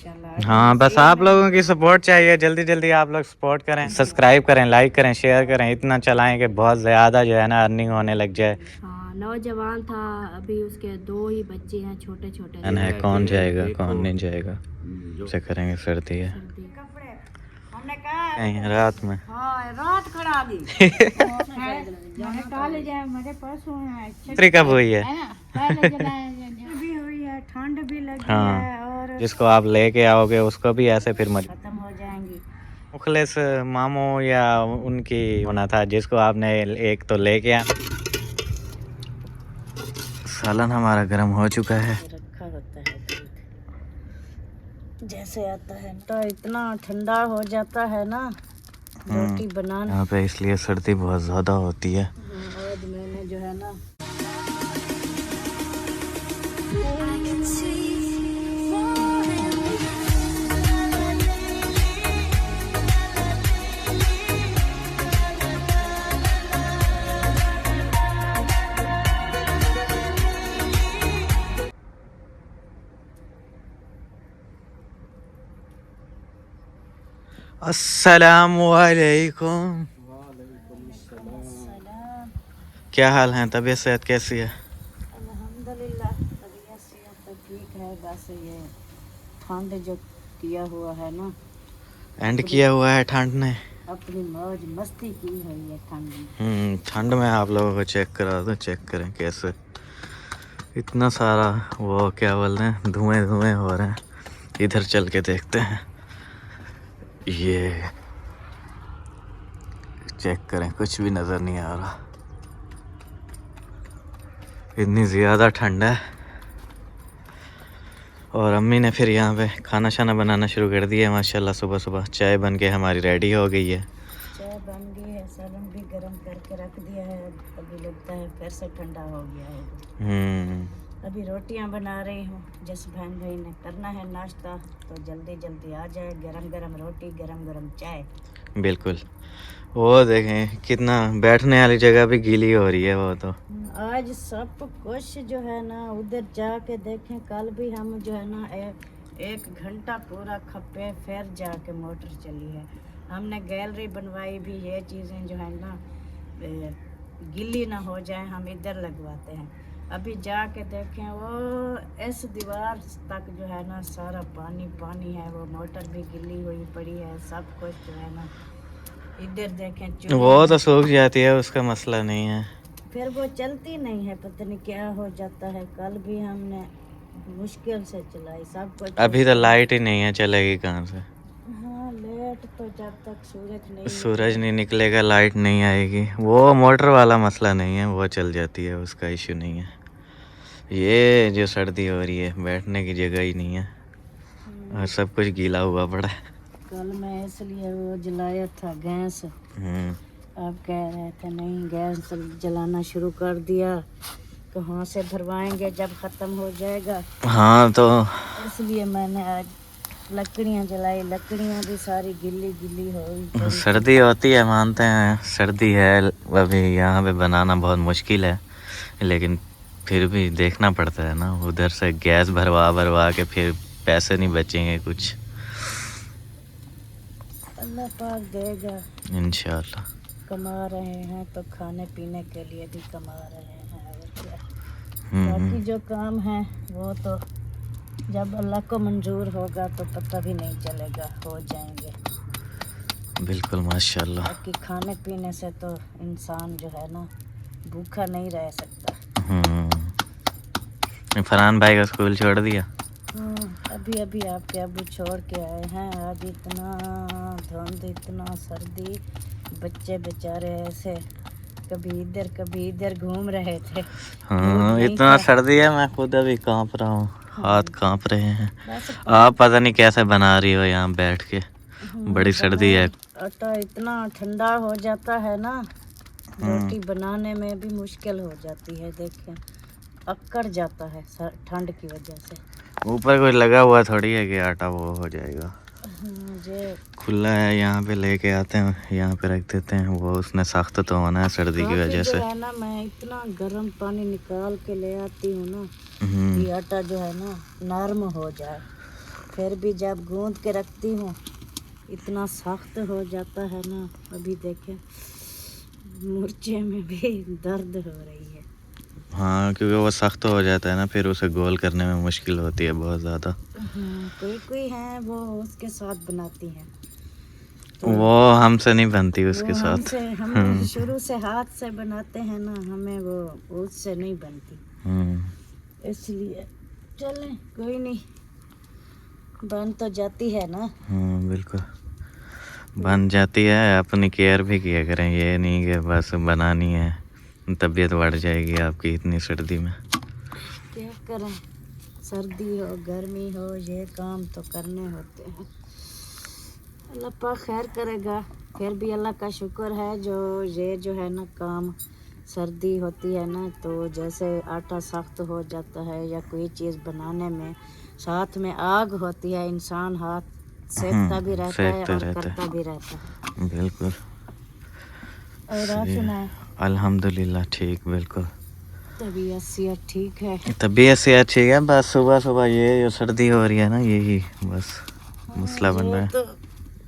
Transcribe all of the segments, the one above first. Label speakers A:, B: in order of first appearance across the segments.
A: माशाल्लाह।
B: हाँ, बस आप लोगों की सपोर्ट चाहिए। जल्दी जल्दी आप लोग सपोर्ट करें, सब्सक्राइब करें, लाइक करें, शेयर करें। इतना चलाएं कि बहुत ज़्यादा जो है ना अर्निंग होने लग जाए।
A: हाँ, नौजवान था, अभी उसके 2 ही बच्चे हैं, छोटे छोटे
B: है कौन जाएगा कौन नहीं जाएगा, से करेंगे। सर्दी है
A: कपड़े हमने कहा
B: कहीं रात में।
A: हाँ, रात खड़ा दी काले जाए मेरे पास
B: छतरी कब हुई है?
A: भी हुई है, ठंड भी लगी
B: हाँ,
A: है और
B: जिसको आप लेके आओगे उसको भी ऐसे फिर
A: खत्म हो जाएंगी।
B: मुखलिस मामू या उनकी होना था, जिसको आपने एक तो लेके आ। सालन हमारा गर्म हो चुका है।
A: रखा होता है दूध जैसे आता है तो इतना ठंडा हो जाता है ना रोटी बनाना
B: यहाँ पे, इसलिए सर्दी बहुत ज़्यादा होती है।
A: आज मैंने जो है ना
B: अस्सलामुअलैकुम। क्या हाल है? तबीयत सेहत कैसी है?
A: अल्हम्दुलिल्लाह तबीयत सेहत तो ठीक है, बस ये ठंड जो किया हुआ है ना,
B: एंड किया हुआ है ठंड ने।
A: अपनी मौज मस्ती की है ये ठंड।
B: ठंड में आप लोगों को चेक करा दो, चेक करें कैसे इतना सारा वो क्या बोल रहे हैं, धुएं धुएं हो रहे हैं। इधर चल के देखते हैं, ये चेक करें, कुछ भी नज़र नहीं आ रहा। इतनी ज़्यादा ठंड है। और अम्मी ने फिर यहाँ पे खाना शाना बनाना शुरू कर दिया है माशाल्लाह। सुबह सुबह चाय बन के हमारी रेडी हो गई है।
A: चाय बन गई है, सालन भी गर्म करके रख दिया है, अभी लगता है फिर से ठंडा हो गया है। अभी रोटियां बना रही हूँ, जिस बहन भाई ने करना है नाश्ता तो जल्दी जल्दी आ जाए। गरम गरम रोटी, गरम गरम चाय।
B: बिल्कुल। वो देखें कितना बैठने वाली जगह भी गीली हो रही है वो तो।
A: आज सब कुछ जो है ना उधर जाके देखें, कल भी हम जो है ना एक घंटा पूरा खपे फिर जाके मोटर चली है। हमने गैलरी बनवाई भी, ये चीज़ें जो है ना गीली ना हो जाए हम इधर लगवाते हैं। अभी जाके देखें वो इस दीवार तक जो है ना सारा पानी पानी है, वो मोटर भी गिली हुई पड़ी है, सब कुछ जो है ना इधर देखें।
B: वो तो सूख जाती है, उसका मसला नहीं है,
A: फिर वो चलती नहीं है, पता नहीं क्या हो जाता है। कल भी हमने मुश्किल से चलाई सब कुछ।
B: अभी तो लाइट ही नहीं है, चलेगी कहाँ से?
A: हाँ, लेट तो जब तक
B: सूरज नहीं निकलेगा लाइट नहीं आएगी। वो मोटर वाला मसला नहीं है, वो चल जाती है, उसका इशू नहीं है। ये जो सर्दी हो रही है, बैठने की जगह ही नहीं है और सब कुछ गीला हुआ पड़ा है।
A: कल मैं इसलिए वो जलाया था गैस। आप कह रहे थे नहीं गैस जलाना शुरू कर दिया, कहाँ से भरवाएंगे जब ख़त्म हो जाएगा।
B: हाँ, तो
A: इसलिए मैंने आज लकड़ियाँ जलाई। लकड़ियाँ भी सारी गिल्ली गिल्ली हो गई।
B: सर्दी होती है, मानते हैं सर्दी है, अभी यहाँ पे बनाना बहुत मुश्किल है, लेकिन फिर भी देखना पड़ता है ना। उधर से गैस भरवा भरवा के फिर पैसे नहीं बचेंगे कुछ।
A: अल्लाह पाक देगा
B: इंशाल्लाह।
A: कमा रहे हैं तो खाने पीने के लिए भी कमा रहे हैं, और क्या। बाकी जो काम है वो तो जब अल्लाह को मंजूर होगा तो पता भी नहीं चलेगा, हो जाएंगे।
B: बिल्कुल माशाल्लाह।
A: बाकी खाने पीने से तो इंसान जो है ना भूखा नहीं रह सकता।
B: फरहान भाई का स्कूल छोड़ दिया?
A: अभी अभी आपके अबू छोड़ के आए हैं। आज इतना धुंध, इतना सर्दी, बच्चे बेचारे ऐसे कभी इधर घूम रहे थे।
B: इतना सर्दी है, मैं खुद अभी कांप रहा हूँ, हाथ कांप रहे हैं। आप पता नहीं कैसे बना रही हो यहाँ बैठ के, बड़ी सर्दी है।
A: आटा इतना ठंडा हो जाता है ना, रोटी बनाने में भी मुश्किल हो जाती है। देखें अकड़ जाता है ठंड की वजह से।
B: ऊपर कुछ लगा हुआ थोड़ी है कि आटा वो हो जाएगा।
A: मुझे
B: खुला है, यहाँ पे लेके आते हैं, यहाँ पे रख देते हैं। वो उसने सख्त तो होना है सर्दी की वजह से।
A: है ना, मैं इतना गर्म पानी निकाल के ले आती हूँ ना कि आटा जो है ना नरम हो जाए। फिर भी जब गूंद के रखती हूँ इतना सख्त हो जाता है ना। अभी देखें मुर्चे में भी दर्द हो रही है।
B: हाँ, क्योंकि वो सख्त हो जाता है ना, फिर उसे गोल करने में मुश्किल होती है बहुत ज़्यादा।
A: कोई कोई है वो उसके साथ बनाती हैं, तो
B: वो हमसे नहीं बनती उसके
A: वो
B: साथ।
A: हम शुरू से हाथ से बनाते हैं ना, हमें वो उससे नहीं बनती, इसलिए चलें कोई नहीं, बन तो जाती है ना।
B: बिल्कुल बन जाती है। अपनी केयर भी किया करें, ये नहीं कि बस बनानी है, तबीयत बढ़ जाएगी आपकी इतनी सर्दी में।
A: क्या करें, सर्दी हो गर्मी हो ये काम तो करने होते हैं। अल्लाह पाक खैर करेगा। फिर भी अल्लाह का शुक्र है जो ये जो है ना काम, सर्दी होती है ना तो जैसे आटा सख्त हो जाता है या कोई चीज़ बनाने में साथ में आग होती है, इंसान हाथ सेकता भी रहता है
B: सेकता
A: और
B: रहता
A: करता भी रहता है।
B: बिल्कुल
A: और आप
B: सही है।
A: सुनाएं,
B: अल्हम्दुलिल्लाह ठीक, बिल्कुल
A: तबीयत सेहत ठीक है?
B: तबीयत से अच्छी है, बस सुबह सुबह ये जो सर्दी हो रही है ना, यही बस मसला बन
A: ये
B: रहा है।
A: तो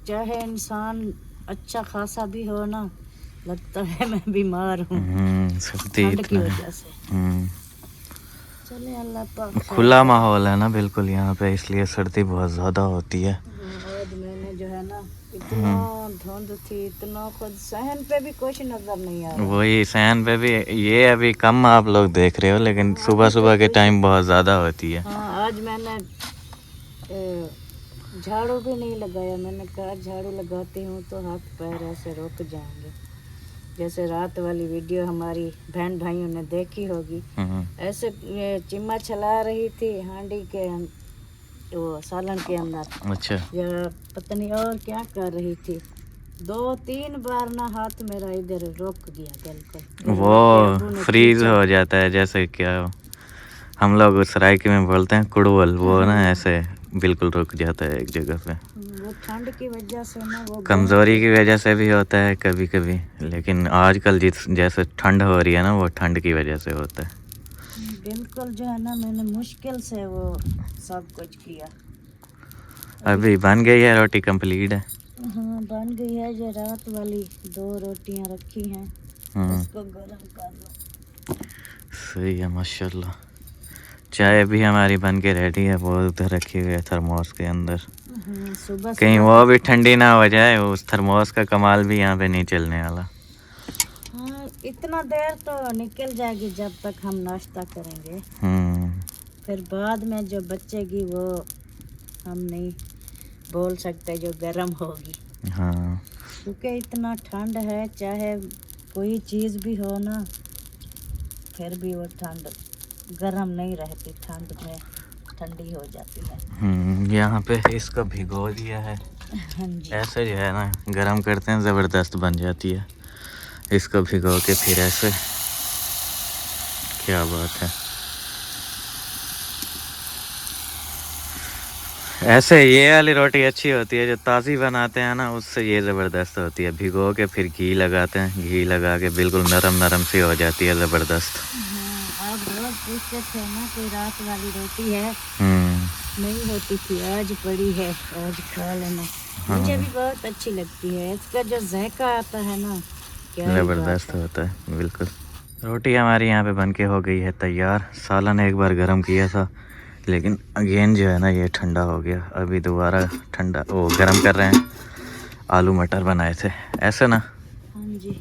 A: चाहे इंसान अच्छा खासा भी हो ना, लगता है मैं बीमार हूँ
B: सर्दी
A: ठंड की
B: इतना है।
A: वजह से। चले अल्लाह पाक खैर
B: खुला
A: करे।
B: माहौल है ना बिल्कुल यहाँ पे, इसलिए सर्दी बहुत ज़्यादा होती है।
A: आज मैंने जो है ना इतना धुंध थी, इतना खुद सहन पे भी कुछ नजर नहीं आ रहा।
B: वही सहन पे भी ये अभी कम आप लोग देख रहे हो, लेकिन सुबह सुबह के टाइम बहुत ज़्यादा होती है।
A: हाँ, आज मैंने झाड़ू भी नहीं लगाया। मैंने कहा झाड़ू लगाती हूँ तो हाथ पैर ऐसे रुक जाएंगे। जैसे रात वाली वीडियो हमारी बहन भाइयों ने देखी होगी, ऐसे ये चिम्मा चला रही थी हांडी के वो सालन के अंदर,
B: अच्छा
A: या पता नहीं और क्या कर रही थी। 2-3 बार ना हाथ मेरा इधर रुक गया बिल्कुल।
B: वो फ्रीज हो जाता है, जैसे क्या हम लोग सराइकी में बोलते हैं कुड़वल, वो ना ऐसे बिल्कुल रुक जाता है एक जगह पे।
A: वो ठंड की वजह से ना, वो
B: कमज़ोरी की वजह से भी होता है कभी कभी, लेकिन आजकल जिस जैसे ठंड हो रही है ना, वो ठंड की वजह से होता है।
A: बिल्कुल जो है ना, मैंने मुश्किल से वो सब कुछ किया।
B: अभी बन गई है रोटी, कंप्लीट है।
A: हाँ बन गई है। ये रात वाली 2 रोटियां रखी हैं, इसको गर्म कर लो।
B: सही है माशाल्लाह। चाय भी हमारी बन के रेडी है, वो उधर रखी हुई है थर्मोस के अंदर।
A: सुबह
B: कहीं वो भी ठंडी ना हो जाए, उस थर्मोस का कमाल भी यहाँ पे नहीं चलने वाला।
A: हाँ, इतना देर तो निकल जाएगी जब तक हम नाश्ता करेंगे, फिर बाद में जो बचेगी वो हम नहीं बोल सकते जो गर्म होगी।
B: हाँ
A: क्योंकि इतना ठंड है, चाहे कोई चीज़ भी हो ना, फिर भी वो ठंड गर्म नहीं रहती, ठंड में ठंडी हो जाती है।
B: यहाँ पे इसको भिगो दिया है।
A: हाँ जी,
B: ऐसे जो है ना गरम करते हैं, ज़बरदस्त बन जाती है। इसको भिगो के फिर ऐसे, क्या बात है। ऐसे ये वाली रोटी अच्छी होती है, जो ताज़ी बनाते हैं ना, उससे ये ज़बरदस्त होती है। भिगो के फिर घी लगाते हैं, घी लगा के बिल्कुल नरम नरम सी हो जाती है, ज़बरदस्त।
A: आप रोज़ पूछते थे ना कोई रात वाली रोटी है, नहीं होती थी, आज पड़ी है, आज खा लेना। मुझे भी बहुत अच्छी लगती है, इसका जो जायका आता है ना, क्या
B: ज़बरदस्त होता है बिल्कुल। रोटी हमारी यहाँ पे बन के हो गई है तैयार। सालन एक बार गर्म किया था, लेकिन अगेन जो है ना ये ठंडा हो गया। अभी दोबारा ठंडा वो गर्म कर रहे हैं। आलू मटर बनाए थे ऐसे ना।
A: हाँ जी,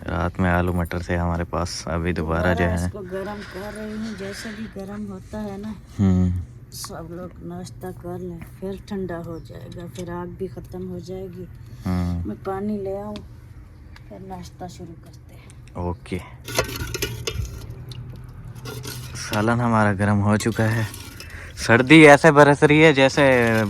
B: रात में आलू मटर थे हमारे पास, अभी दोबारा जो है
A: इसको गर्म कर रही हूँ। जैसे भी गर्म होता है ना, सब लोग नाश्ता कर लें, फिर ठंडा हो जाएगा, फिर आग भी ख़त्म हो जाएगी। मैं पानी ले आऊँ, फिर नाश्ता शुरू करते हैं।
B: ओके। सालन हमारा गर्म हो चुका है। सर्दी ऐसे बरस रही है जैसे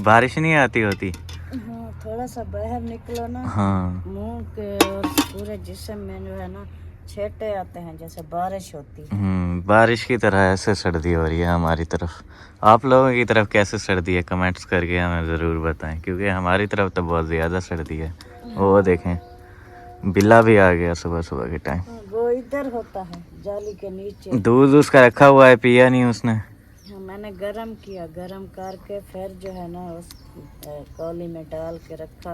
B: बारिश नहीं आती होती।
A: हाँ, थोड़ा सा बाहर निकलो ना,
B: हाँ
A: मुंह के और पूरे जिस्म में जो है ना छेटे आते हैं, जैसे बारिश होती है।
B: बारिश की तरह ऐसे सर्दी हो रही है हमारी तरफ। आप लोगों की तरफ कैसे सर्दी है, कमेंट्स करके हमें ज़रूर बताएं, क्योंकि हमारी तरफ तो बहुत ज़्यादा सर्दी है। वो देखें, बिल्ला भी आ गया सुबह सुबह के टाइम।
A: वो इधर होता है जाली के नीचे।
B: दूध उसका रखा हुआ है, पिया नहीं उसने।
A: मैंने गरम किया, गरम करके फिर जो है ना उस कौली में डाल के रखा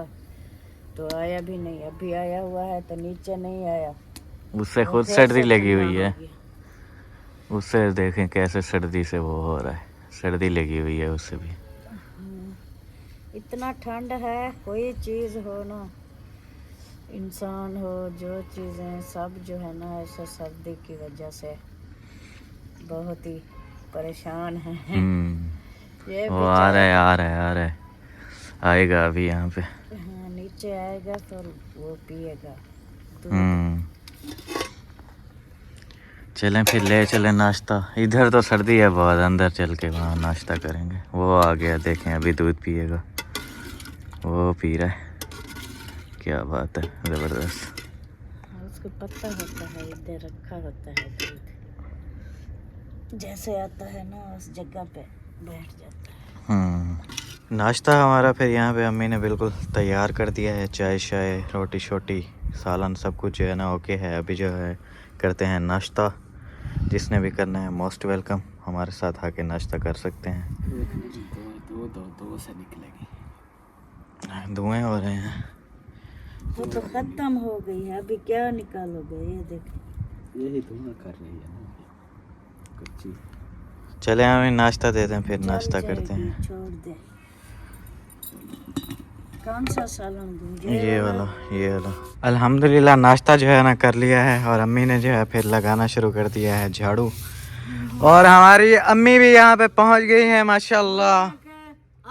A: तो आया भी नहीं। अभी आया हुआ है तो नीचे नहीं आया,
B: उससे
A: वो
B: खुद
A: फिर
B: सर्दी
A: से
B: लगी
A: ठंडा
B: हुई
A: हो
B: है।
A: गया।
B: उससे देखें कैसे सर्दी से वो हो रहा है, सर्दी लगी हुई है उससे भी।
A: इतना ठंड है, कोई चीज़ हो ना, इंसान हो, जो चीज़ें सब जो है ना ऐसे सर्दी की वजह से बहुत ही परेशान है। ये
B: वो आ रहा
A: बेचारा
B: है आ रहा है आ रहा है, आएगा अभी यहाँ पे।
A: हाँ नीचे आएगा फिर वो पिएगा दूध।
B: चलें फिर ले चलें नाश्ता। इधर तो सर्दी है बहुत, अंदर चल के वहाँ नाश्ता करेंगे। वो आ गया देखें, अभी दूध पिएगा, वो पी रहा है। क्या बात है, ज़बरदस्त।
A: उसको पता होता है इधर रखा होता है दूध, जैसे आता है ना उस जगह पे बैठ जाता है।
B: नाश्ता हमारा फिर यहाँ पे अम्मी ने बिल्कुल तैयार कर दिया है, चाय शाय रोटी शोटी सालन सब कुछ जो है ना ओके है। अभी जो है करते हैं नाश्ता। जिसने भी करना है मोस्ट वेलकम, हमारे साथ आके नाश्ता कर सकते हैं।
C: दो से निकलेगी,
B: धुएँ हो रहे हैं।
A: वो तो खत्म हो गई है, अभी क्या निकालोगे? ये देख,
C: यही धुआं कर रही है ना कच्ची।
B: चले हमें नाश्ता देते हैं, फिर
A: जल
B: नाश्ता करते
A: जाएगी,
B: हैं।
A: छोड़ दे। कौन सा सालन दूं?
B: ये वाला अल्हम्दुलिल्लाह नाश्ता जो है ना कर लिया है, और अम्मी ने जो है फिर लगाना शुरू कर दिया है झाड़ू। और हमारी अम्मी भी यहाँ पे पहुँच गई है माशाल्लाह।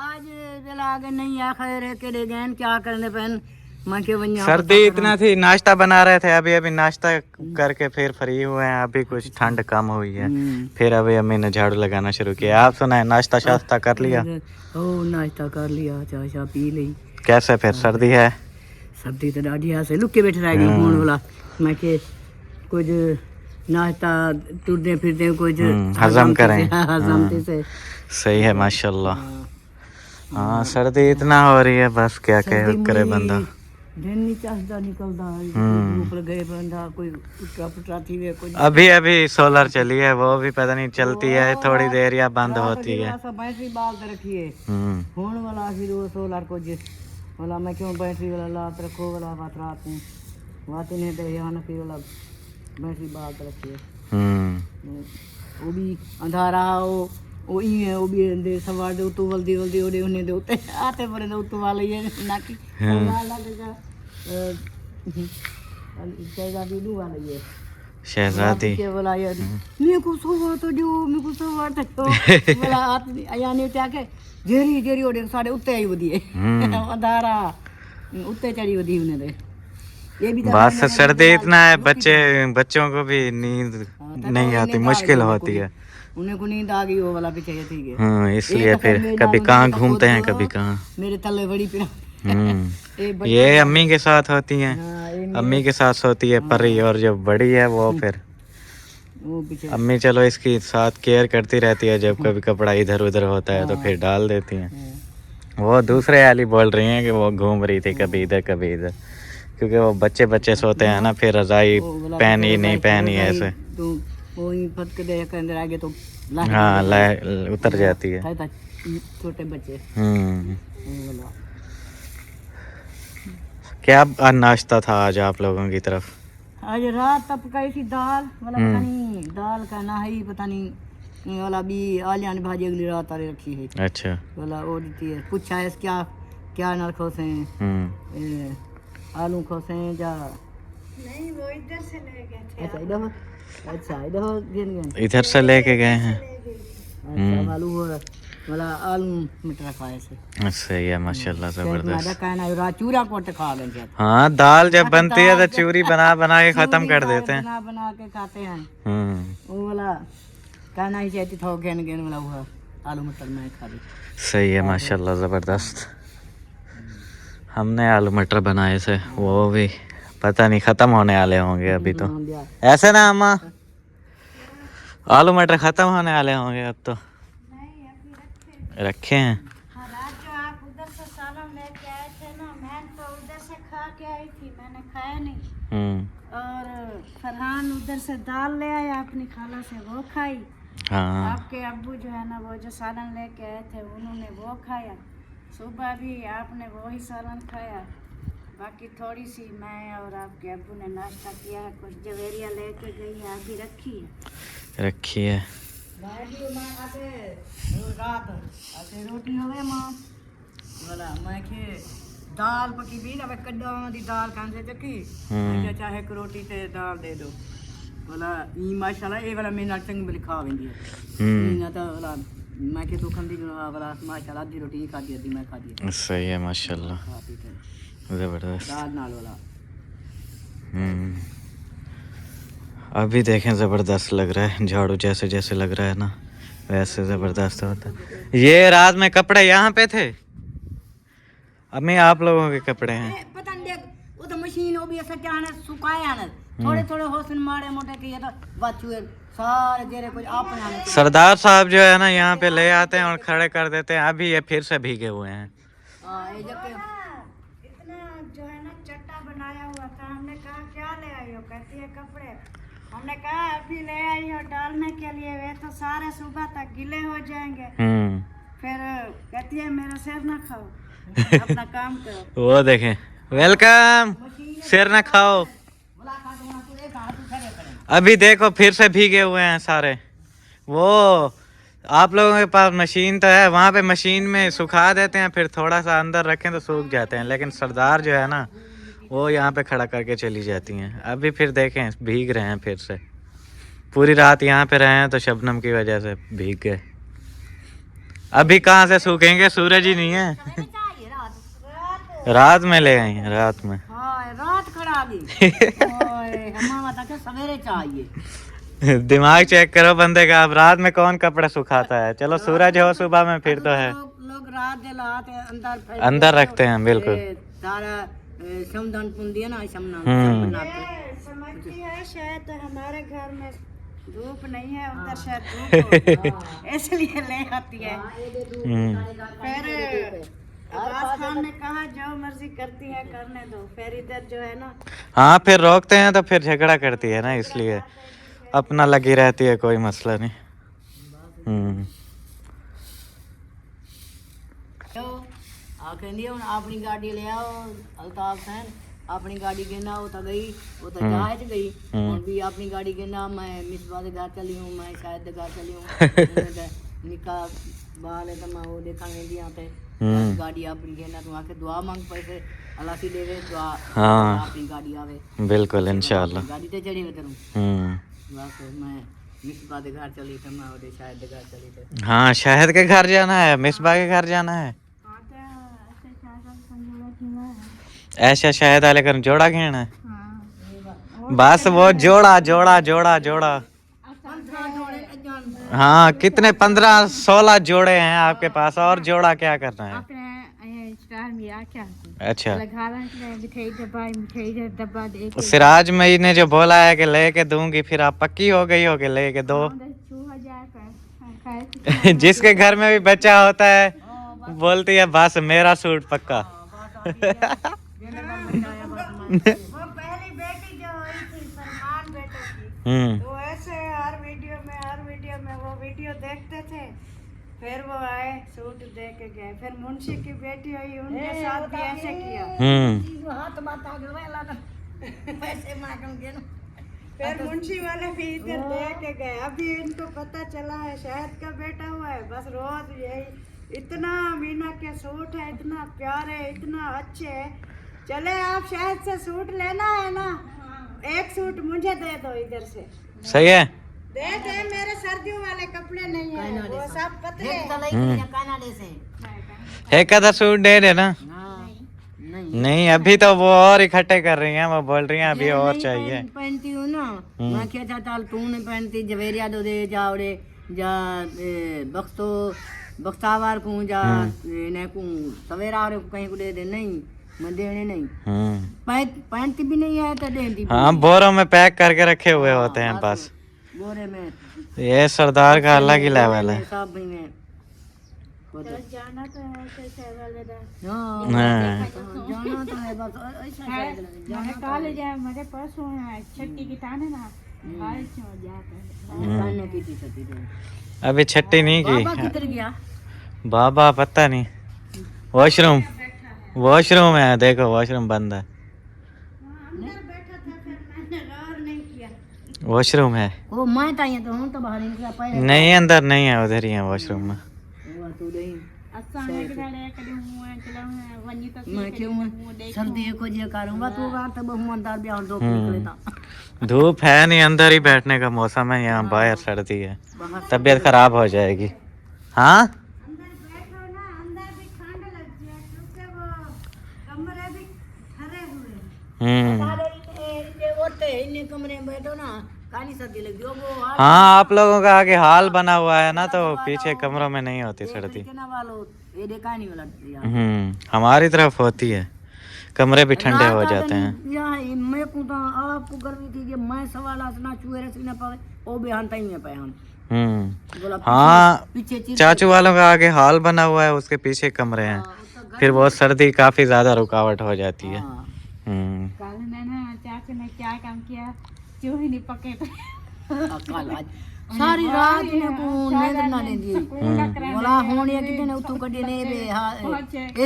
A: आज बेला आगे नहीं आ खैर है के गए क्या करने पहन मां के बनिया।
B: सर्दी इतना थी, नाश्ता बना रहे थे, अभी अभी नाश्ता करके फिर फ्री हुए हैं। अभी कुछ ठंड कम हुई है, फिर अभी अम्मी ने झाड़ू लगाना शुरू किया। आप सुना है नाश्ता शास्ता कर लिया?
A: ओ नाश्ता कर लिया, चाय शा पी ली।
B: कैसे फिर सर्दी है?
A: सर्दी तो डाढ़ी है से लुके बैठे रह गई फोन वाला। मैं के कुछ नाश्ता टूटने फिरते कुछ
B: हजम करें।
A: हजम से
B: सही है माशाल्लाह। हाँ सर्दी इतना हो रही है, बस क्या करे बंदा।
A: दिन नहीं चाहता निकलता ऊपर गए बंदा कोई उठा पुटरा थी वे कुछ।
B: अभी अभी सोलर चली है, वो भी पता नहीं चलती है थोड़ी देर या बंद होती है।
A: बैटरी बाल रखिए फोन वाला फिर वो सोलर को जिस वाला मैं क्यों बैटरी वाला लात रखो वाला बात रात में बात नहीं तो यहाँ ना फिर वाला बैटरी बाल रखिए। वो भी अंधारा हो वो ही है, वो भी दे सवार दे तो वल्दी वल्दी ओडे उन्हें दे उते आते परे दे तो वाले ये ना कि वाला का शहजादी दू वाला ये
B: शहजादी
A: के वाला ये मेरे को सवार तो दो मेरे को सवार तो वाला आदमी या नहीं क्या के जेरी जेरी ओडे सारे उते आई वदी अंधारा उते चढ़ी वदी उन्हें दे। ये भी
B: बस सर्दी इतना है, बच्चों को भी नींद नहीं आती, मुश्किल होती है।
A: उन्हें को नींद आ गई वो वाला पीछे ठीक है।
B: इसलिए फिर कभी कहाँ घूमते हैं कभी कहाँ।
A: मेरे तले बड़ी पिरा
B: ये अम्मी के साथ होती हैं, अम्मी के साथ सोती है परी, और जो बड़ी है वो फिर अम्मी चलो इसकी साथ केयर करती रहती है। जब कभी कपड़ा इधर उधर होता है तो फिर डाल देती हैं। वो दूसरे वाली बोल रही हैं कि वो घूम रही थी कभी इधर कभी इधर, क्योंकि वो बच्चे सोते हैं ना, फिर रजाई पहनी नहीं पहनी ऐसे
A: आगे तो
B: हाँ उतर जाती है।
A: छोटे बच्चे।
B: क्या नाश्ता था आज आप लोगों की तरफ?
A: आज रात तब कही थी दाल वाला पता नहीं दाल का ना ही पता नहीं वाला भी आलिया ने भाजी अगली रात आरे रखी है।
B: अच्छा
A: वाला वो देती है, पूछा है क्या क्या नल खोसे आलू खोसे जा नहीं वो इधर से ले गए थे। अच्छा
B: इधर से लेके गए हैं।
A: अच्छा आलू वाला आलू मटर खाए से।
B: सही है माशाल्लाह जबरदस्त।
A: कहना है चूरा कोट खा गए।
B: हाँ दाल जब बनती है तो चूरी बना के खत्म कर देते हैं,
A: बना के खाते हैं। वो वाला कहना ही चाहती था गेन वाला हुआ आलू मटर में खा ली।
B: सही है माशाल्लाह जबरदस्त। हमने आलू मटर बनाए थे, वो भी पता नहीं खत्म होने वाले होंगे अभी तो। ऐसे ना अम्मा, आलू मटर खत्म होने वाले होंगे अब तो। रखे हैं।
A: जो आप उधर से सालन लेके आए थे ना, मैं तो उधर से खा के आई थी, मैंने खाया नहीं। और फरहान उधर से दाल ले आया अपनी खाला से, वो खाई।
B: हाँ
A: आपके अब्बू जो है ना वो जो सालन लेके आए थे उन्होंने वो खाया, सुबह भी आपने वही सालन खाया, बाकी थोड़ी सी मैं और आपके अब्बू ने नाश्ता किया है, कुछ जवेरिया लेके गई है अभी रखी है।
B: रखी है।
A: रोटी हो गई माँ बोला मैं के दाल पकी भी ना कड्डा दी दाल कांसे चकी मैं चाहे एक रोटी ते दाल दे दो बोला ई माशाल्लाह ए वाला मेरे नाल चंगी बली खा वेंदी है ना तो बोला मैं के तू खंदी वाला माशाल्लाह दी रोटी खादी दी मैं खादी
B: सही है माशाल्लाह,
A: खाती थे
B: जबरदस्त।
A: दाल नाल वाला
B: अभी देखें ज़बरदस्त लग रहा है, झाड़ू जैसे जैसे लग रहा है ना वैसे ज़बरदस्त होता है। ये रात में कपड़े यहाँ पे थे, अम्मी आप लोगों के कपड़े हैं।
A: पता नहीं वो तो मशीन वो भी ऐसा क्या है सुखाया है थोड़े थोड़े होसन मारे मोटे के तो बाचुए सारे जेरे कुछ आपने आने
B: सरदार साहब जो है ना यहाँ पे ले आते हैं और खड़े कर देते हैं, अभी ये फिर से भीगे हुए हैं।
A: ये जब इतना जो है ना चट्टा बनाया हुआ था, हमने कहा क्या ले आई हो, कहती है कपड़े, हमने कहा अभी ले आई हो डालने के लिए, वे तो सारे सुबह तक गीले हो जाएंगे। फिर कहती है मेरा सिर ना खाओ अपना काम करो।
B: वो देखें, वेलकम, सिर ना खाओ। अभी देखो फिर से भीगे हुए हैं सारे। वो आप लोगों के पास मशीन तो है, वहाँ पे मशीन में सुखा देते हैं, फिर थोड़ा सा अंदर रखें तो सूख जाते हैं, लेकिन सरदार जो है ना वो यहाँ पे खड़ा करके चली जाती हैं। अभी फिर देखें भीग रहे हैं, फिर से पूरी रात यहाँ पे रहे हैं तो शबनम की वजह से भीग गए। अभी कहाँ से सूखेंगे, सूरज ही नहीं है। रात में ले आई हैं, रात में।
A: रात खड़ा सवेरे चाहिए।
B: दिमाग चेक करो बंदे का, अब रात में कौन कपड़े सुखाता है। चलो सूरज हो सुबह में फिर तो है,
A: लोग रात दिलाते
B: अंदर रखते हैं। बिल्कुल
A: समझदान पुंदी है ना, समझती है शायद हमारे घर में धूप नहीं है, उधर शायद धूप इसलिए ले आती है। फिर अब्बास खान ने कहा जो मर्जी करती है करने दो, फिर इधर जो है ना
B: हाँ फिर रोकते हैं तो फिर झगड़ा करती है ना, इसलिए अपना लगी रहती है, कोई मसला नहीं।
A: अपनी गाड़ी ले आओ अल्ताफ हुसैन, अपनी गाड़ी गिना वो तो गई, वो तो जहाज गई, और भी अपनी गाड़ी गिना मैं मिसबा के घर चली हूँ, मैं शायद घर चली हूँ निका बाल है तो मैं वो देखा गई यहाँ पे गाड़ी अपनी गिना, तू आके दुआ मांग पैसे अल्लाह से देवे दुआ अपनी गाड़ी आवे।
B: बिल्कुल इंशाल्लाह
A: गाड़ी ते चढ़ी मैं करूँ बस मैं मिसबा के घर चली तो मैं वो शायद के घर चली थे।
B: हाँ शाहिद के घर जाना है, मिसबा के घर जाना है। ऐसा शायद वाले कर जोड़ा घेना है। बस वो जोड़ा जोड़ा जोड़ा जोड़ा हाँ कितने 15-16 जोड़े हैं आपके पास, और जोड़ा क्या करना है। अच्छा सिराज मई ने जो बोला है कि लेके दूंगी, फिर आप पक्की हो गई हो कि लेके दो। जिसके घर में भी बच्चा होता है बोलती है बस मेरा सूट पक्का।
A: वो पहली बेटी जो हुई थी सलमान बेटे की, तो ऐसे हर वीडियो में वो वीडियो देखते थे, फिर वो आए सूट दे के गए। फिर मुंशी की बेटी हुई, उनके साथ भी ऐसे किया, हाथ माता फिर मुंशी वाले भी इधर दे के गए। अभी इनको पता चला है शायद का बेटा हुआ है, बस रोज यही इतना मीना के सूट है, इतना प्यारे इतना अच्छे है। चले आप शायद से सूट लेना है ना, एक सूट मुझे दे दो इधर से।
B: सही है,
A: दे मेरे सर्दियों वाले कपड़े नहीं है, वो सब पतले कनाडा से।
B: एक आधा सूट दे देना। नहीं अभी तो वो और इकट्ठे कर रही हैं, वो बोल रही हैं अभी और चाहिए।
A: पहनती हूँ ना मैं क्या चाहता तू नहीं पहनती, जवेरिया दो दे जावड़े जा बख्तो बख्तावार को जा ने को सवेरा को कहीं को दे दे, नहीं मैं देने नहीं। पहनती भी नहीं है तो देती।
B: हाँ बोरों में पैक करके रखे हुए होते हैं बस
A: बोरे में।
B: ये सरदार का अलग ही लेवल है।
A: सब में जाना तो है
D: जाना तो है बस ऐसा कॉलेज है मेरे पास छुट्टी की ताने ना
A: खाने की थी सती तो
B: अभी छट्टी नहीं
A: बाबा
B: की
A: किधर गया?
B: बाबा पता नहीं वॉशरूम वॉशरूम है देखो वॉशरूम बंद है वॉशरूम है
A: वो मैं ताई तो हूं तो बाहर निकला पाए
B: नहीं अंदर नहीं है उधर ही है वॉशरूम में
A: वो तू नहीं मैं क्यों मैं सर्दी को जे करूंगा तू रात बहु अंदर भी और धूप निकलेता
B: धूप है नहीं अंदर ही बैठने का मौसम है यहाँ बाहर सर्दी है
A: बाहर
B: तबीयत खराब हो जाएगी हाँ इन
A: कमरे में बैठो ना काली सर्दी लगी हो वो
B: हाँ आप लोगों का आगे हाल बना हुआ है ना तो पीछे कमरों में नहीं होती सर्दी
A: ये देखा नहीं वाला
B: हमारी तरफ होती है कमरे भी ठंडे हो जाते हैं
A: मैं को तो आपको गर्मी थी कि मैं सवाल आसना चूहे रस ना पावे ओ बयान तई में पे हम
B: हाँ
A: पीछे
B: चाचू वालों का आगे हाल बना हुआ है उसके पीछे कमरे हैं फिर वो सर्दी काफी ज्यादा रुकावट हो जाती है
D: कल ना चाचू ने क्या काम किया चूहे नहीं पके
A: सारी रात ने को नींद ना लेंदी बोला होने कितने ने उतू कडी ने बे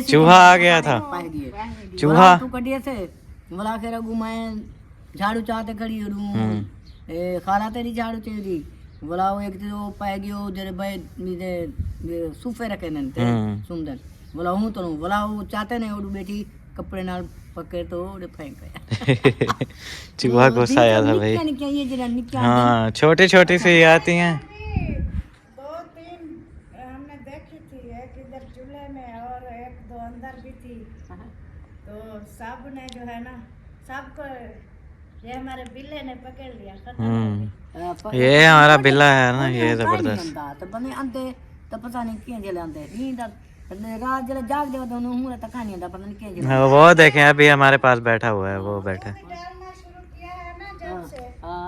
B: चूहा आ गया था चूहा
A: तू कडी से बोला के रघु मैं झाड़ू चाहते खड़ी हूं ए खाला तेरी झाड़ू तेरी बोला वो एक तो पाए गयो जरे भाई नीदे सूफे रखे नंते सुंदर बोला हूं तो बोला वो चाहते ने ओडू बेटी कपड़े नाल पकड़े तो ओडे फेंक गया
B: चूहा गुस्सा आया था भाई हाँ छोटी छोटी सी आती हैं
A: दो तीन हमने देखी थी एक इधर चूल्हे में और एक दो अंदर भी थी तो सब ने जो है ना सबको ये हमारे बिल्ले ने पकड़ लिया खत्म
B: ये हमारा बिल्ला है ना ये जबरदस्त
A: तो बने अंते तो पता नहीं क्यों जले अंते नींद रात जले जाग जाओ तो हूं तक नहीं अंदा पता नहीं क्यों जले
B: वो देखें अभी हमारे पास बैठा हुआ है वो बैठा है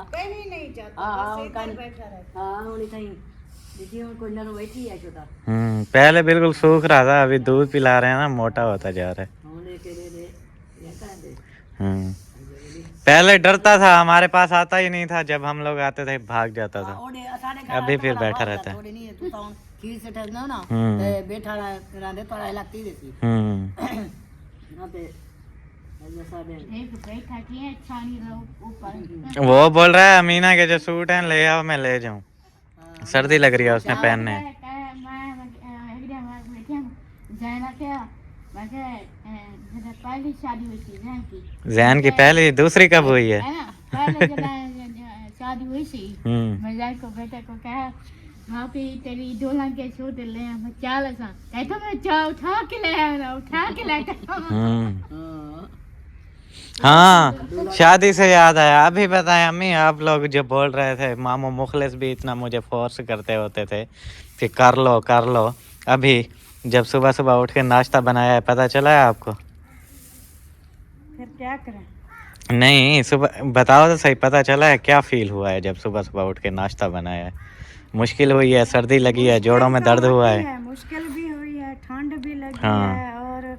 A: कहीं नहीं जाता बस इधर बैठा रहता हां होनी चाहिए देखिए कोई नर बैठी है छोटा
B: पहले बिल्कुल सूख रहा था अभी दूध पिला रहे हैं ना मोटा होता जा रहा है
A: होने के लिए ये कहते
B: पहले डरता था हमारे पास आता ही नहीं था जब हम लोग आते थे भाग जाता था अभी फिर बैठा रहता है
A: खीर से ठहरना ना बैठा रहते तो लगती देती ना पे
D: एक बैठा किए छानी रहो ऊपर
B: वो बोल रहा है अमीना के जो सूट हैं ले आओ मैं ले जाऊं सर्दी लग रही है उसने पहनने
D: पहली शादी हुई थी
B: जैन की पहली दूसरी कब हुई है
D: पहले शादी हुई थी मैं जैन को बेटे को कहा भाभी तेरी डोला के छोटे ले मैं चाल सा कहता मैं चा उठा के ले आया उठा के ले
B: हाँ शादी से याद आया अभी बताएं अम्मी आप लोग जो बोल रहे थे मामू मुखलिस भी इतना मुझे फोर्स करते होते थे कि कर लो अभी जब सुबह सुबह उठ के नाश्ता बनाया है पता चला है आपको
A: फिर क्या करें
B: नहीं सुबह बताओ तो सही पता चला है क्या फील हुआ है जब सुबह सुबह उठ के नाश्ता बनाया है मुश्किल हुई है सर्दी लगी है जोड़ों में दर्द हुआ है
A: मुश्किल भी हुई है ठंड भी लगी
B: हाँ।
A: है और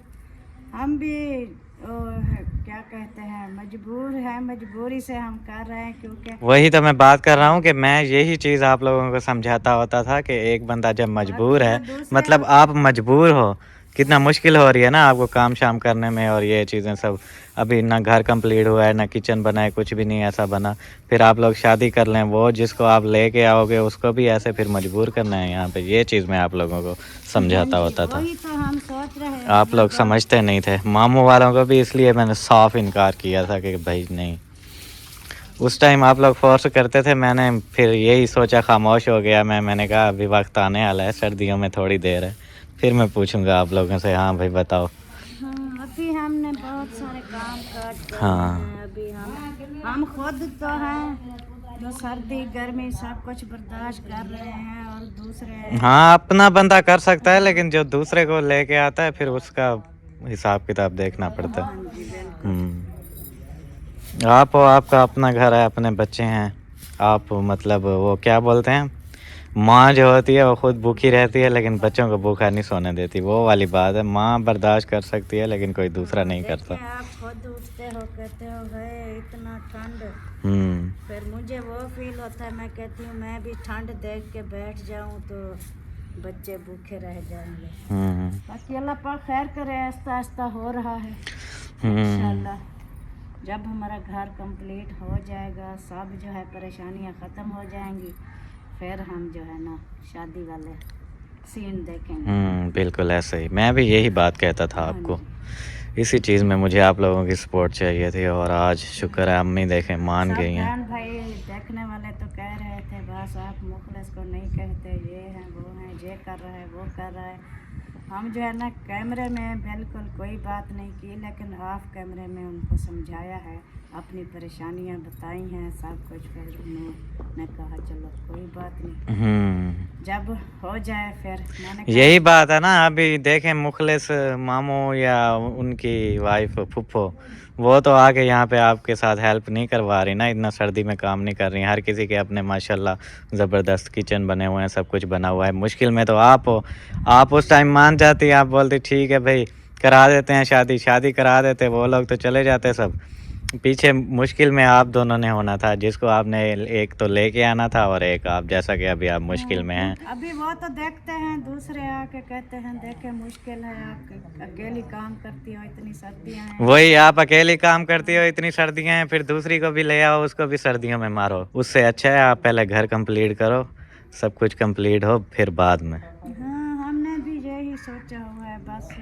A: हम भी क्या कहते हैं मजबूर है मजबूरी से हम कर रहे हैं क्योंकि
B: वही तो मैं बात कर रहा हूँ कि मैं यही चीज़ आप लोगों को समझाता होता था कि एक बंदा जब मजबूर है मतलब आप मजबूर हो कितना मुश्किल हो रही है ना आपको काम शाम करने में और ये चीज़ें सब अभी ना घर कंप्लीट हुआ है ना किचन बना है कुछ भी नहीं ऐसा बना फिर आप लोग शादी कर लें वो जिसको आप लेके आओगे उसको भी ऐसे फिर मजबूर करना है यहाँ पे ये चीज़ मैं आप लोगों को समझाता होता था
A: वही तो हम सोच रहे हैं
B: आप लोग समझते नहीं थे मामू वालों को भी इसलिए मैंने साफ इनकार किया था कि भाई नहीं उस टाइम आप लोग फोर्स करते थे मैंने फिर यही सोचा खामोश हो गया मैंने कहा अभी वक्त आने वाला है सर्दियों में थोड़ी देर है फिर मैं पूछूंगा आप लोगों से हाँ भाई बताओ
A: अभी हमने बहुत सारे काम कर
B: हाँ
A: अभी हम खुद तो हैं जो सर्दी गर्मी सब कुछ बर्दाश्त कर रहे हैं और दूसरे
B: हाँ अपना बंदा कर सकता है लेकिन जो दूसरे को लेके आता है फिर उसका हिसाब किताब देखना पड़ता है आप हो आपका अपना घर है अपने बच्चे हैं आप मतलब वो क्या बोलते हैं माँ जो होती है वो खुद भूखी रहती है लेकिन बच्चों को भूखा नहीं सोने देती, वो वाली बात है। माँ बर्दाश्त कर सकती है लेकिन कोई दूसरा नहीं करता।
A: देखिए, आप खुद उठते हो कहते हो है इतना ठंड, फिर मुझे वो फील होता है, मैं कहती हूँ मैं भी ठंड देख के बैठ जाऊँ तो बच्चे भूखे रह जाएंगे। बाकी अल्लाह पाक खैर करे, आहिस्ता आहिस्ता हो रहा है इंशाल्लाह। जब हमारा घर कंप्लीट हो जाएगा, सब जो है परेशानियाँ ख़त्म हो जाएंगी, फिर हम जो है ना शादी वाले सीन देखेंगे।
B: बिल्कुल ऐसे ही, मैं भी यही बात कहता था आपको। इसी चीज़ में मुझे आप लोगों की सपोर्ट चाहिए थी और आज शुक्र है अम्मी देखें मान गई हैं।
A: बहन भाई देखने वाले तो कह रहे थे बस आप मुखलिस को नहीं कहते, ये है वो है, ये कर रहा है वो कर रहा है। हम जो है ना कैमरे में बिल्कुल कोई बात नहीं की, लेकिन ऑफ कैमरे में उनको समझाया है, अपनी परेशानियां बताई हैं सब कुछ। फिर उन्होंने कहा चलो कोई बात नहीं, जब हो जाए फिर। मैंने
B: यही बात है ना, अभी देखें मुखलिस मामू या उनकी वाइफ फुफ्फो, वो तो आके यहाँ पे आपके साथ हेल्प नहीं करवा रही ना, इतना सर्दी में काम नहीं कर रही। हर किसी के अपने माशाल्लाह ज़बरदस्त किचन बने हुए हैं, सब कुछ बना हुआ है। मुश्किल में तो आप हो, आप उस टाइम मान जाती, आप बोलती ठीक है भाई करा देते हैं शादी, शादी करा देते, वो लोग तो चले जाते सब। पीछे मुश्किल में आप दोनों ने होना था, जिसको आपने एक तो लेके आना था और एक आप, जैसा कि अभी आप मुश्किल में हैं।
A: अभी वो तो देखते हैं, दूसरे आके कहते हैं देखे मुश्किल है, आप अकेली काम करती हो, इतनी सर्दियाँ हैं।
B: वही, आप अकेली काम करती हो, इतनी सर्दियां हैं, फिर दूसरी को भी ले आओ, उसको भी सर्दियों में मारो। उससे अच्छा है आप पहले घर कंप्लीट करो, सब कुछ कंप्लीट हो फिर बाद में।
A: हाँ, हमने भी यही सोचा हुआ है, बस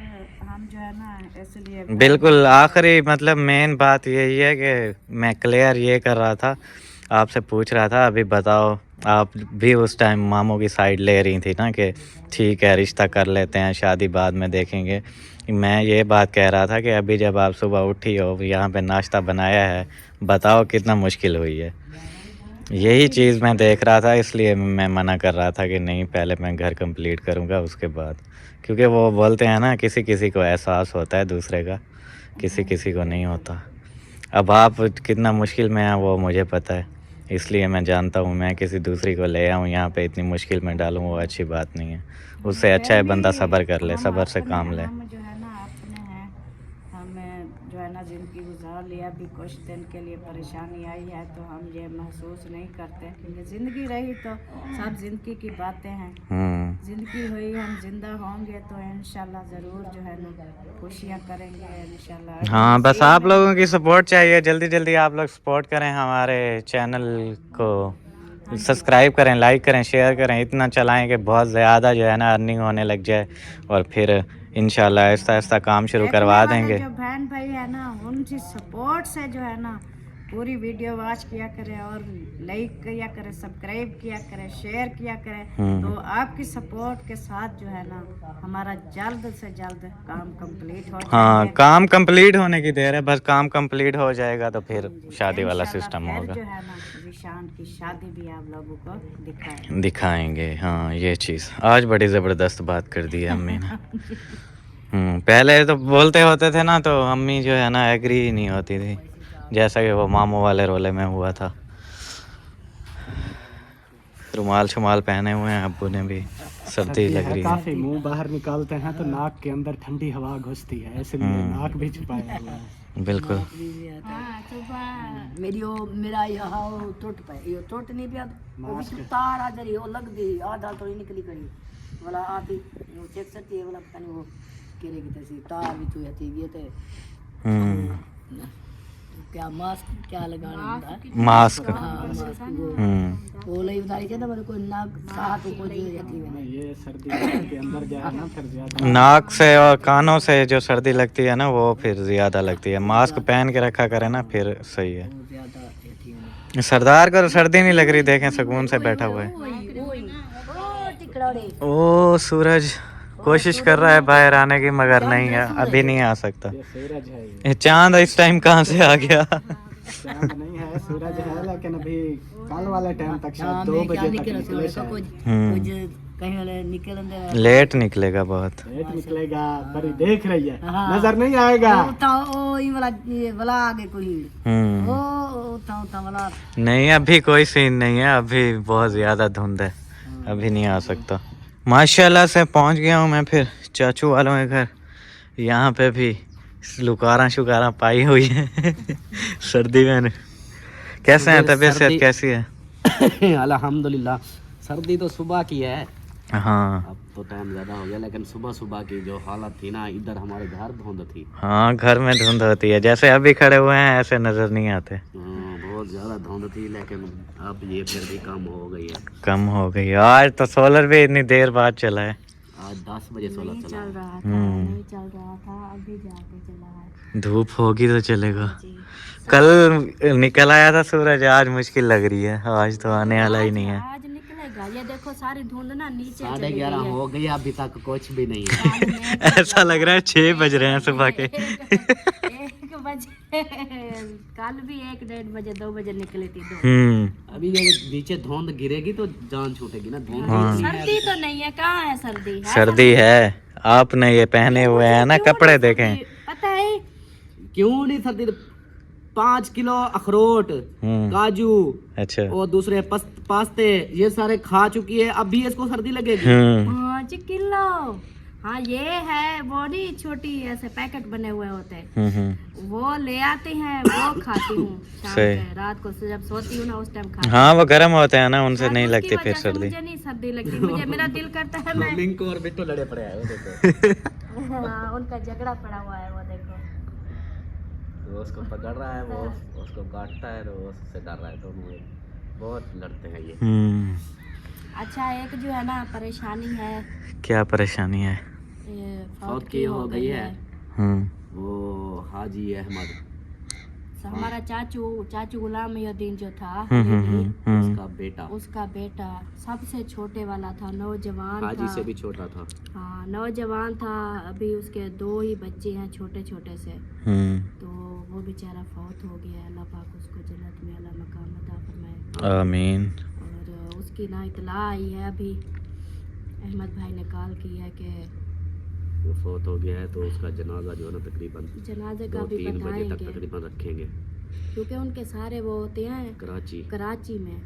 A: हम जो है ना इसलिए
B: बिल्कुल आखिरी मतलब मेन बात यही है कि मैं क्लियर ये कर रहा था, आपसे पूछ रहा था अभी बताओ, आप भी उस टाइम मामू की साइड ले रही थी ना कि ठीक है रिश्ता कर लेते हैं, शादी बाद में देखेंगे। मैं ये बात कह रहा था कि अभी जब आप सुबह उठी हो, यहाँ पे नाश्ता बनाया है, बताओ कितना मुश्किल हुई है। यही चीज़ मैं देख रहा था, इसलिए मैं मना कर रहा था कि नहीं पहले मैं घर कंप्लीट करूँगा उसके बाद। क्योंकि वो बोलते हैं ना किसी किसी को एहसास होता है दूसरे का, किसी किसी को नहीं होता। अब आप कितना मुश्किल में हैं वो मुझे पता है, इसलिए मैं जानता हूँ मैं किसी दूसरी को ले आऊँ यहाँ पे इतनी मुश्किल में डालूँ, वो अच्छी बात नहीं है। उससे अच्छा है बंदा सब्र कर ले, सब्र से काम ले।
A: हम जो है ना अपने हैं, हमें जो है ना ज़िंदगी गुजार लिया, अभी कुछ दिन के लिए परेशानी आई है तो हम ये महसूस नहीं करते, क्योंकि ज़िंदगी रही तो सब ज़िंदगी की बातें हैं। ज़िंदगी हुई, हम जिंदा होंगे तो इंशाल्लाह ज़रूर जो है ना खुशियाँ करेंगे इंशाल्लाह।
B: हाँ, बस आप लोगों की सपोर्ट चाहिए, जल्दी जल्दी आप लोग सपोर्ट करें हमारे चैनल को, सब्सक्राइब करें, लाइक करें, शेयर करें, इतना चलाएं कि बहुत ज़्यादा जो है ना अर्निंग होने लग जाए और फिर इंशाल्लाह आहिस्ता आहिस्ता काम शुरू करवा देंगे।
A: जो बहन भाई है ना उनकी सपोर्ट से जो है ना पूरी वीडियो वॉच किया करें और लाइक किया करें, सब्सक्राइब किया करें, शेयर किया करें, तो आपकी सपोर्ट के साथ जो है ना हमारा जल्द से जल्द काम कंप्लीट हो जाएगा।
B: हाँ, काम कंप्लीट होने की देर है, बस काम कंप्लीट हो जाएगा तो फिर शादी वाला सिस्टम होगा,
A: जो है ना ईशान की शादी भी आप लोगों को
B: दिखाएंगे। हाँ, ये चीज़ आज बड़ी ज़बरदस्त बात कर दी है अम्मी ने। पहले तो बोलते होते थे ना तो अम्मी जो है ना एग्री ही नहीं होती थी, जैसा कि वो मामू वाले रोले में हुआ था। रुमाल शुमाल पहने हुए हैं अब्बू ने भी, सर्दी लग रही है।
C: काफी मुंह बाहर निकालते हैं तो नाक के अंदर ठंडी हवा घुसती है, इसलिए नाक भी छुपाया हुआ है।
B: बिल्कुल।
E: मेरा यहाँ टूट पे यो टूट नहीं पिया, वो भी तार आ जरी वो लग दी आधा तो निकली करी वाला आप ही वो चेक सकती है वाला पता नहीं वो केरे की तैसी तार भी तो आती ये थे। क्या मास्क क्या लगाना होता है,
B: मास्क।
E: वो लई उतारी चाहिए तो कोई नाक साथ को जो जाती है
C: ये सर्दी के अंदर जाए ना फिर ज्यादा
B: नाक से और कानों से जो सर्दी लगती है ना वो फिर ज़्यादा लगती है। मास्क पहन के रखा करें ना फिर सही है।
E: ज्यादा जाती है।
B: सरदार को तो सर्दी नहीं लग रही, देखें सुकून से बैठा हुआ है। ओ सूरज कोशिश कर रहा है बाहर आने की मगर नहीं है, अभी नहीं आ सकता।
C: ये सूरज है,
B: ये चांद इस टाइम कहाँ से आ गया?
C: चांद नहीं है सूरज है, लेकिन अभी कल वाले टाइम तक शायद 2 बजे तक निकले शायद।
E: कहीं वाले निकल
B: लेट निकलेगा, बहुत
C: लेट निकलेगा, पर देख रही है नजर नहीं आएगा।
E: वाला आगे कोई
B: नहीं, अभी कोई सीन नहीं है, अभी बहुत ज्यादा धुंध है। अभी नहीं आ सकता। माशाल्लाह से पहुंच गया हूँ मैं फिर चाचू वालों के घर। यहाँ पे भी लुकारा शुकारा पाई हुई है सर्दी में। कैसे हैं, तबीयत सेहत कैसी है?
C: अल्हम्दुलिल्लाह। सर्दी तो सुबह की है,
B: हाँ
C: अब तो टाइम ज़्यादा हो गया, लेकिन सुबह सुबह की जो हालत थी ना, इधर हमारे घर धुंध थी।
B: हाँ, घर में धुंध होती है, जैसे अभी खड़े हुए हैं ऐसे नज़र नहीं आते।
C: बहुत ज़्यादा धुंध थी, लेकिन अब ये फिर भी कम हो गई है।
B: कम हो गई। आज तो सोलर भी इतनी देर बाद चला है।
C: आज 10 बजे सोलर
A: नहीं
C: चला
A: चल
C: है।
A: रहा था, नहीं चल रहा था, अभी जाके चला है।
B: धूप होगी तो चलेगा।
A: जी।
B: कल निकल आया था सूरज, आज मुश्किल लग रही है, आज तो आने वाला ही नहीं है।
A: आज निकलेगा, ये देखो सारी धुंध ना नीचे
C: 11:30 हो गई, अभी तक कुछ भी नहीं है।
B: ऐसा लग रहा है 6 बज रहे हैं सुबह के।
A: 1 बजे कल भी 1 1:30 बजे 2 बजे निकली थी।
C: अभी ये नीचे धुंध गिरेगी तो जान छूटेगी ना। धुंध
A: सर्दी तो नहीं है, कहाँ है सर्दी?
B: सर्दी है, आपने ये पहने हुए हैं ना कपड़े, देखें।
A: पता है
C: क्यों नहीं सर्दी? 5 किलो अखरोट, काजू,
B: अच्छा,
C: और दूसरे पास्ते, ये सारे खा चुकी है, अब भी इसको सर्दी लगेगी।
A: 5 किलो। हाँ, ये है वो नहीं, छोटी ऐसे पैकेट बने हुए होते हैं, वो ले आते हैं, वो खाती हूँ शाम के, रात को जब सोती हूँ ना उस टाइम खाती हूँ।
B: हाँ, वो गर्म होते हैं ना, उनसे नहीं
A: उसकी
B: लगती
A: वजह
B: फिर
A: से
B: सर्दी।
A: मुझे नहीं सर्दी लगती, मुझे मेरा दिल करता है मैं
C: लिंको और बिट्टू लड़े पड़े हैं, वो देखो।
A: हाँ, उनका झगड़ा पड़ा हुआ है, वो देखो।
C: वो उसको पकड़ रहा है, वो उसको काटता है, तो वो उससे डर रहा है, तो वो बहुत लड़ते हैं ये।
A: अच्छा, एक जो है ना परेशानी है,
B: क्या परेशानी है?
A: ये
C: फौत की हो गई है। वो हाजी अहमद,
A: हमारा चाचू गुलाम मुहिउद्दीन जो था,
C: उसका बेटा
A: सबसे छोटे वाला था, नौजवान
C: हाजी
A: था,
C: से भी छोटा था।
A: हाँ, नौजवान था। अभी उसके 2 ही बच्चे हैं छोटे छोटे से, तो वो बेचारा फौत हो गया। अल्लाह पाक उसको जन्नत में अला मकाम अता फरमाए,
B: आमीन।
A: और उसकी ना इतला आई है, अभी अहमद भाई ने कॉल की है कि
C: वो फौत हो गया है, तो उसका जनाजा जो है ना तकरीबन
A: जनाजे का
C: 2-3
A: भी
C: बजे तक
A: बताएंगे,
C: तकरीबन रखेंगे,
A: क्योंकि उनके सारे वो होते हैं कराची में।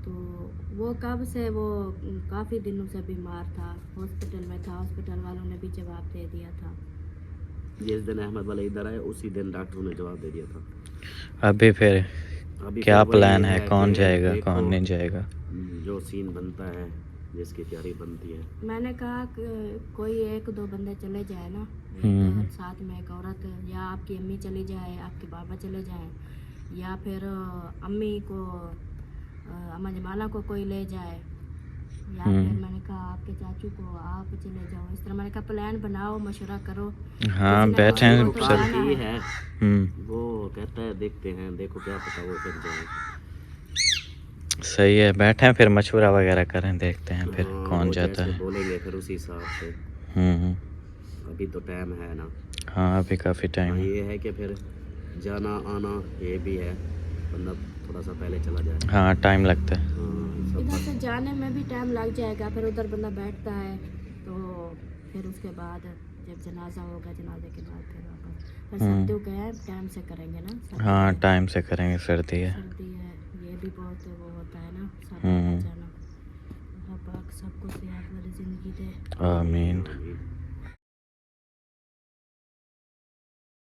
A: तो वो कब से वो काफ़ी दिनों से बीमार था, हॉस्पिटल में था, हॉस्पिटल वालों ने भी जवाब दे दिया था।
C: जिस दिन अहमद वाले इधर आए उसी दिन डॉक्टरों ने जवाब दे दिया था।
B: अभी फिर क्या
C: फिर
B: प्लान
C: वही
B: है, कौन जाएगा
C: देखो,
B: कौन नहीं जाएगा?
C: जो सीन बनता है, जिसकी तैयारी बनती है।
A: मैंने कहा कि कोई 1-2 बंदे चले जाए ना, साथ में एक औरत, या आपकी अम्मी चली जाए, आपके बाबा चले जाए, या फिर अम्मी को अम्मा जमाला को कोई ले जाए, या फिर मैंने कहा आपके चाचू को आप चले जाओ। इस तरह मैंने कहा प्लान बनाओ, मशवरा करो।
B: हाँ, बैठे हैं
A: तो
B: सब।
A: जाना है।
C: वो कहता है देखते हैं, देखो क्या पता वो फिर जाए।
B: सही है, बैठे हैं फिर मशवरा वगैरह करें, देखते हैं फिर कौन
C: वो
B: जाता
C: जैसे
B: है।
C: बोलेंगे फिर उसी हिसाब से। अभी तो टाइम है ना।
B: हाँ, अभी काफ़ी टाइम है।
C: ये है कि फिर जाना आना ये भी है, बंदा थोड़ा सा पहले चला जाए।
B: हाँ, टाइम लगता है।
A: इधर से जाने में भी टाइम लग जाएगा, फिर उधर बंदा बैठता है, तो फिर उसके बाद जब जनाजा होगा, जनाजे के बाद फिर वापस। फिर सर्दियों के हैं, टाइम से करेंगे ना।
B: हाँ, टाइम से करेंगे, सर्दी है।
A: सर्दी है, ये भी बहुत वो होता है ना, सब जाना। अल्लाह पाक सबको सेहत वाली ज़िंदगी दे।
B: आमीन।